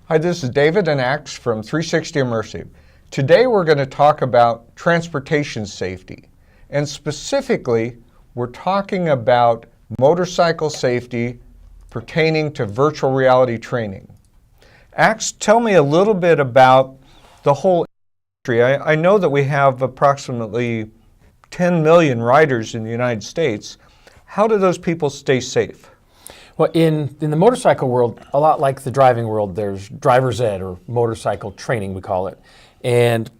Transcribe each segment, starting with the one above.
Hi, this is David and Axe from 360 Immersive. Today we're going to talk about transportation safety. And specifically, we're talking about motorcycle safety pertaining to virtual reality training. Axe, tell me a little bit about the whole industry. I know that we have approximately 10 million riders in the United States. How do those people stay safe? Well, in the motorcycle world, a lot like the driving world, there's driver's ed or motorcycle training, we call it. And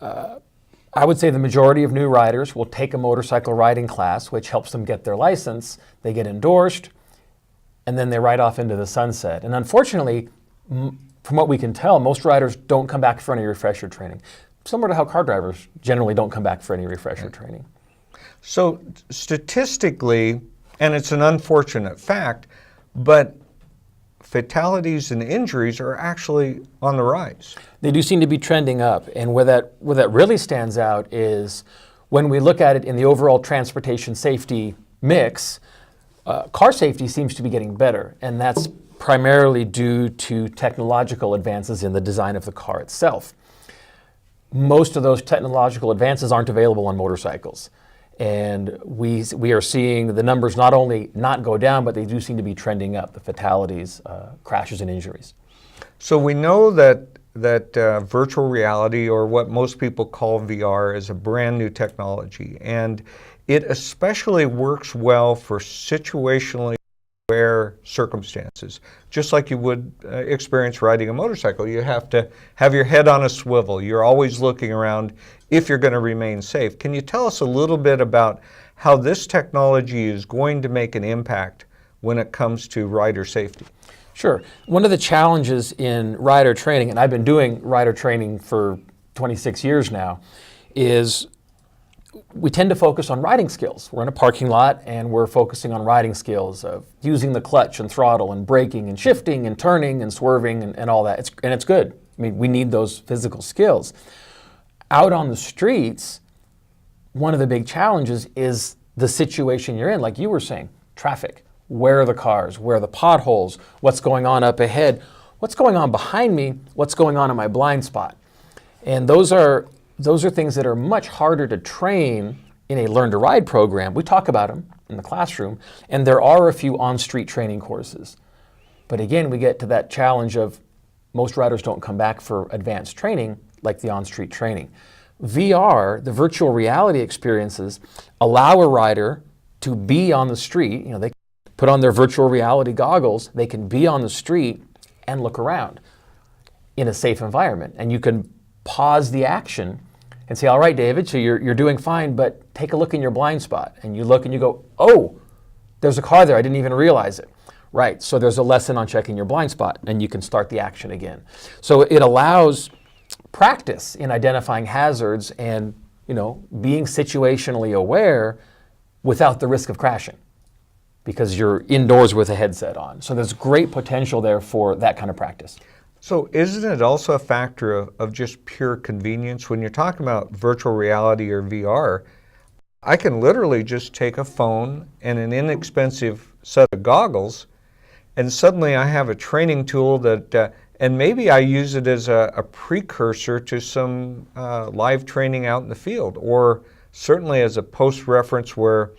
I would say the majority of new riders will take a motorcycle riding class, which helps them get their license. They get endorsed, and then they ride off into the sunset. And unfortunately, from what we can tell, most riders don't come back for any refresher training, similar to how car drivers generally don't come back for any refresher training. So statistically, and it's an unfortunate fact, but fatalities and injuries are actually on the rise. They do seem to be trending up, and where that really stands out is when we look at it in the overall transportation safety mix, car safety seems to be getting better, and that's primarily due to technological advances in the design of the car itself. Most of those technological advances aren't available on motorcycles. And we are seeing the numbers not only not go down, but they do seem to be trending up, the fatalities, crashes, and injuries. So we know that virtual reality, or what most people call VR, is a brand new technology. And it especially works well for situationally aware circumstances. Just like you would experience riding a motorcycle, you have to have your head on a swivel. You're always looking around if you're going to remain safe. Can you tell us a little bit about how this technology is going to make an impact when it comes to rider safety? Sure. One of the challenges in rider training, and I've been doing rider training for 26 years now, is we tend to focus on riding skills. We're in a parking lot and we're focusing on riding skills of using the clutch and throttle and braking and shifting and turning and swerving and all that. It's good. I mean, we need those physical skills. Out on the streets, one of the big challenges is the situation you're in, like you were saying, traffic. Where are the cars? Where are the potholes? What's going on up ahead? What's going on behind me? What's going on in my blind spot? And those are things that are much harder to train in a Learn to Ride program. We talk about them in the classroom, and there are a few on-street training courses. But again, we get to that challenge of most riders don't come back for advanced training like the on-street training. VR, the virtual reality experiences, allow a rider to be on the street. You know, they put on their virtual reality goggles, they can be on the street and look around in a safe environment. And you can pause the action and say, all right, David, so you're doing fine, but take a look in your blind spot. And you look and you go, oh, there's a car there, I didn't even realize it. Right, so there's a lesson on checking your blind spot, and you can start the action again. So it allows practice in identifying hazards and, being situationally aware without the risk of crashing, because you're indoors with a headset on. So there's great potential there for that kind of practice. So isn't it also a factor of just pure convenience? When you're talking about virtual reality or VR, I can literally just take a phone and an inexpensive set of goggles, and suddenly I have a training tool that, and maybe I use it as a precursor to some live training out in the field, or certainly as a post-reference where,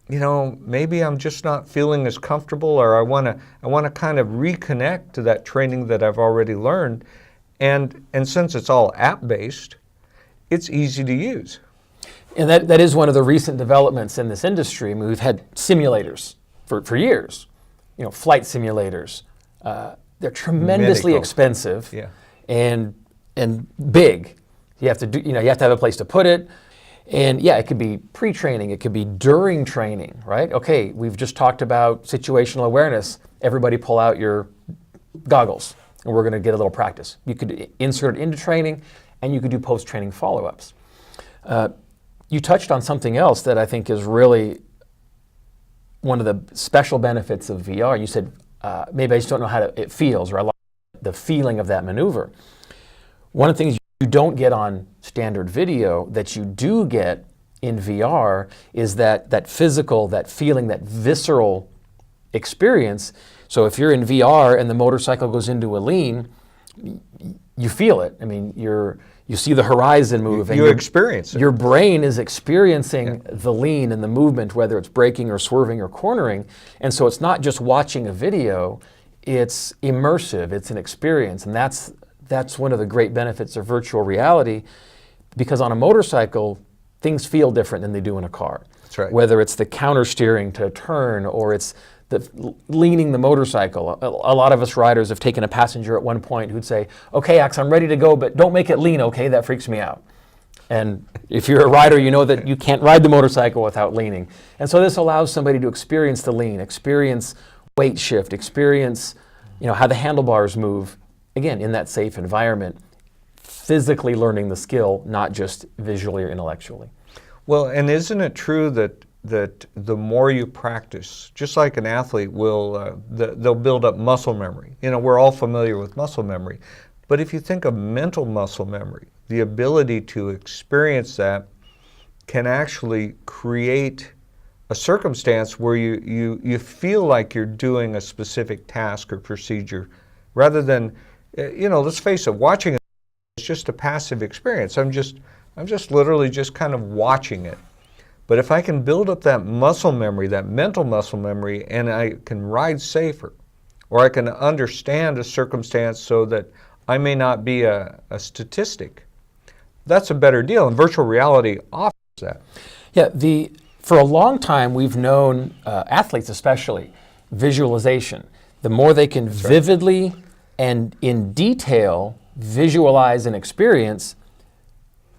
maybe I'm just not feeling as comfortable, or I want to kind of reconnect to that training that I've already learned. And since it's all app-based, it's easy to use. And that is one of the recent developments in this industry. I mean, we've had simulators for years, flight simulators. They're tremendously expensive, and big. You have to you have to have a place to put it. And yeah, it could be pre-training, it could be during training, right? Okay, we've just talked about situational awareness. Everybody pull out your goggles, and we're gonna get a little practice. You could insert it into training, and you could do post-training follow-ups. You touched on something else that I think is really one of the special benefits of VR. You said, maybe I just don't know how it feels, or I like the feeling of that maneuver. One of the things you don't get on standard video that you do get in VR is that physical, that feeling, that visceral experience. So if you're in VR and the motorcycle goes into a lean, you feel it. I mean, you see the horizon move, and You experience it. your brain is experiencing the lean and the movement, whether it's braking or swerving or cornering. And so it's not just watching a video, it's immersive, it's an experience. And that's one of the great benefits of virtual reality, because on a motorcycle, things feel different than they do in a car. That's right. Whether it's the counter steering to turn, or it's leaning the motorcycle. A lot of us riders have taken a passenger at one point who'd say, "Okay, Ax, I'm ready to go, but don't make it lean, okay? That freaks me out." And if you're a rider, you know that you can't ride the motorcycle without leaning. And so this allows somebody to experience the lean, experience weight shift, experience, how the handlebars move, again, in that safe environment, physically learning the skill, not just visually or intellectually. Well, and isn't it true that the more you practice, just like an athlete will, they'll build up muscle memory. We're all familiar with muscle memory. But if you think of mental muscle memory, the ability to experience that can actually create a circumstance where you feel like you're doing a specific task or procedure rather than, let's face it, watching it is just a passive experience. I'm just literally just kind of watching it. But if I can build up that muscle memory, that mental muscle memory, and I can ride safer, or I can understand a circumstance so that I may not be a statistic, that's a better deal. And virtual reality offers that. Yeah, for a long time we've known, athletes especially, visualization. The more they can vividly and in detail visualize an experience,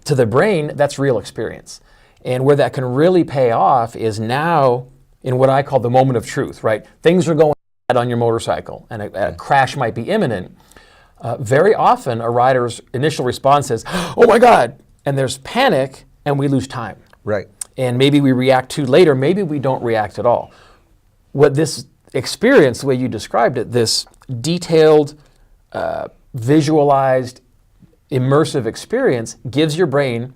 to the brain, that's real experience. And where that can really pay off is now in what I call the moment of truth, right? Things are going bad on your motorcycle and a crash might be imminent. Very often a rider's initial response is, "Oh my God," and there's panic and we lose time. Right. And maybe we react too late, or maybe we don't react at all. What this experience, the way you described it, this detailed, visualized, immersive experience gives your brain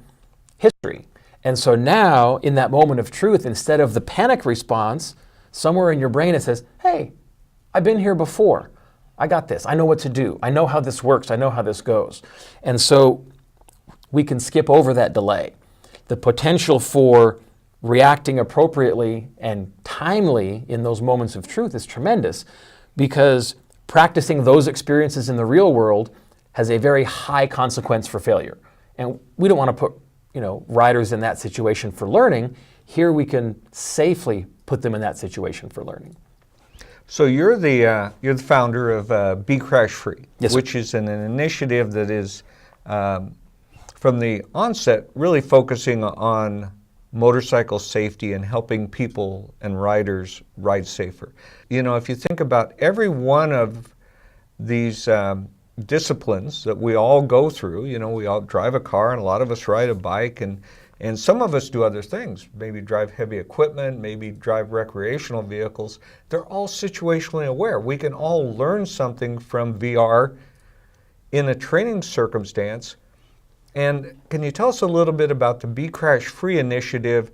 history. And so now, in that moment of truth, instead of the panic response, somewhere in your brain it says, "Hey, I've been here before. I got this. I know what to do. I know how this works. I know how this goes." And so we can skip over that delay. The potential for reacting appropriately and timely in those moments of truth is tremendous, because practicing those experiences in the real world has a very high consequence for failure. And we don't want to put riders in that situation for learning. Here we can safely put them in that situation for learning. So you're the founder of Be Crash Free, Yes, which is an initiative that is from the onset really focusing on motorcycle safety and helping people and riders ride safer. If you think about every one of these disciplines that we all go through, we all drive a car and a lot of us ride a bike, and some of us do other things, maybe drive heavy equipment, maybe drive recreational vehicles. They're all situationally aware. We can all learn something from VR in a training circumstance. And can you tell us a little bit about the Be Crash Free initiative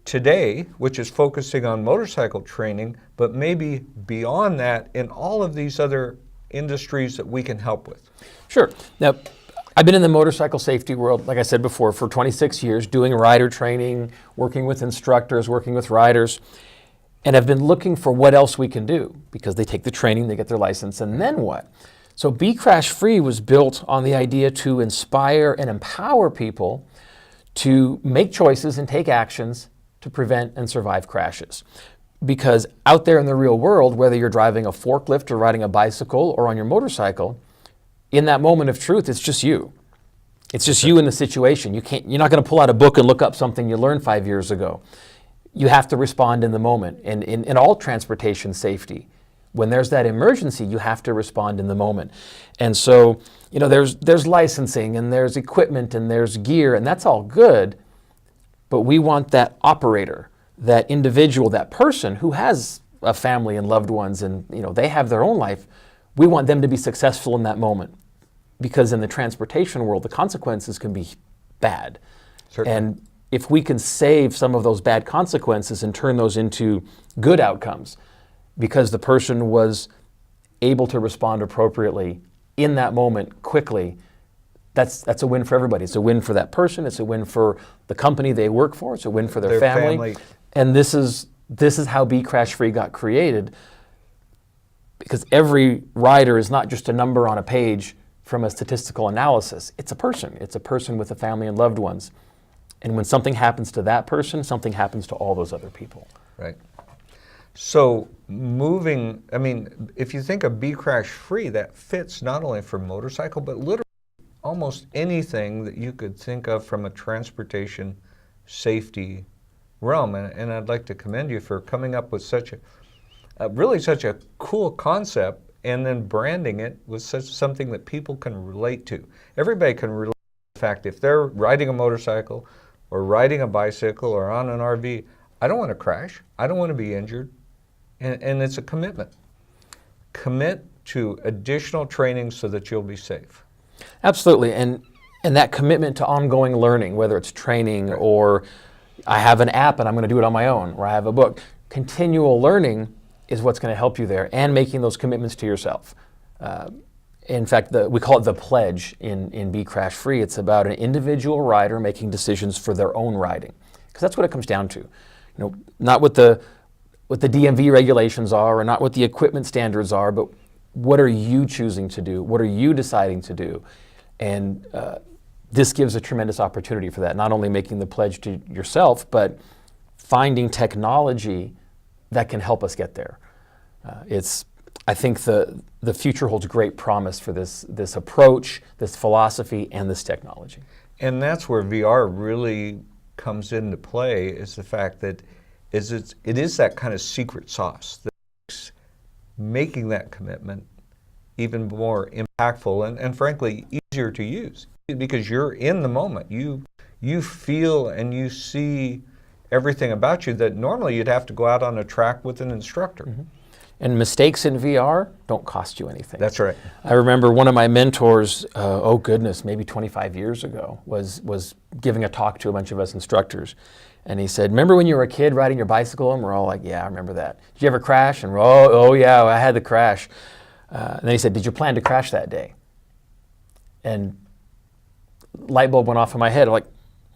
today, which is focusing on motorcycle training, but maybe beyond that in all of these other industries that we can help with? Sure. Now, I've been in the motorcycle safety world, like I said before, for 26 years, doing rider training, working with instructors, working with riders, and I've been looking for what else we can do, because they take the training, they get their license, and then what? So Be Crash Free was built on the idea to inspire and empower people to make choices and take actions to prevent and survive crashes. Because out there in the real world, whether you're driving a forklift or riding a bicycle or on your motorcycle, in that moment of truth, it's just you. It's just you in the situation. You're not going to pull out a book and look up something you learned 5 years ago. You have to respond in the moment. And in all transportation safety, when there's that emergency, you have to respond in the moment. And so, there's licensing and there's equipment and there's gear, and that's all good. But we want that operator, that individual, that person who has a family and loved ones, and they have their own life. We want them to be successful in that moment, because in the transportation world, the consequences can be bad. Certainly. And if we can save some of those bad consequences and turn those into good outcomes, because the person was able to respond appropriately in that moment quickly, that's a win for everybody. It's a win for that person. It's a win for the company they work for. It's a win for their family. And this is how Be Crash Free got created, because every rider is not just a number on a page from a statistical analysis. It's a person. It's a person with a family and loved ones. And when something happens to that person, something happens to all those other people. Right. So if you think of Be Crash Free, that fits not only for motorcycle, but literally almost anything that you could think of from a transportation safety realm. And I'd like to commend you for coming up with such a cool concept, and then branding it with something that people can relate to. Everybody can relate to the fact if they're riding a motorcycle or riding a bicycle or on an RV, I don't want to crash. I don't want to be injured. And it's a commitment. Commit to additional training so that you'll be safe. Absolutely. And that commitment to ongoing learning, whether it's training right. or I have an app and I'm going to do it on my own, or I have a book. Continual learning is what's going to help you there, and making those commitments to yourself. In fact, we call it the pledge in Be Crash Free. It's about an individual rider making decisions for their own riding, because that's what it comes down to. Not what the DMV regulations are, or not what the equipment standards are, but what are you choosing to do? What are you deciding to do? And this gives a tremendous opportunity for that. Not only making the pledge to yourself, but finding technology that can help us get there. I think the future holds great promise for this approach, this philosophy, and this technology. And that's where VR really comes into play, is the fact that it is that kind of secret sauce that makes making that commitment even more impactful and frankly easier to use, because you're in the moment. You feel and you see everything about you that normally you'd have to go out on a track with an instructor. Mm-hmm. And mistakes in VR don't cost you anything. That's right. I remember one of my mentors, maybe 25 years ago, was giving a talk to a bunch of us instructors. And he said, remember when you were a kid riding your bicycle? And we're all like, yeah, I remember that. Did you ever crash? And we're all, oh yeah, I had the crash. And then he said, did you plan to crash that day? And light bulb went off in my head. I'm like,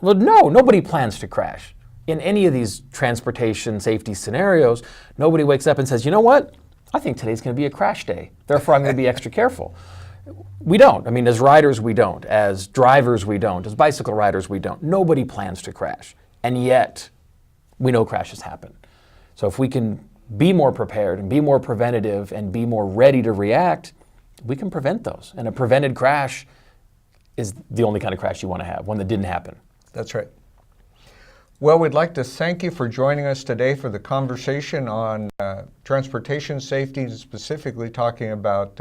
well, no, nobody plans to crash. In any of these transportation safety scenarios, nobody wakes up and says, you know what? I think today's going to be a crash day. Therefore, I'm going to be extra careful. We don't. I mean, as riders, we don't. As drivers, we don't. As bicycle riders, we don't. Nobody plans to crash. And yet, we know crashes happen. So if we can be more prepared and be more preventative and be more ready to react, we can prevent those. And a prevented crash is the only kind of crash you want to have, one that didn't happen. That's right. Well, we'd like to thank you for joining us today for the conversation on transportation safety, and specifically talking about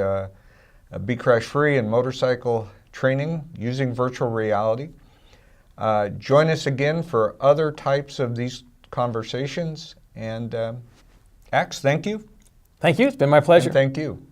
Be Crash Free and motorcycle training using virtual reality. Join us again for other types of these conversations. And Axe, thank you. Thank you. It's been my pleasure. And thank you.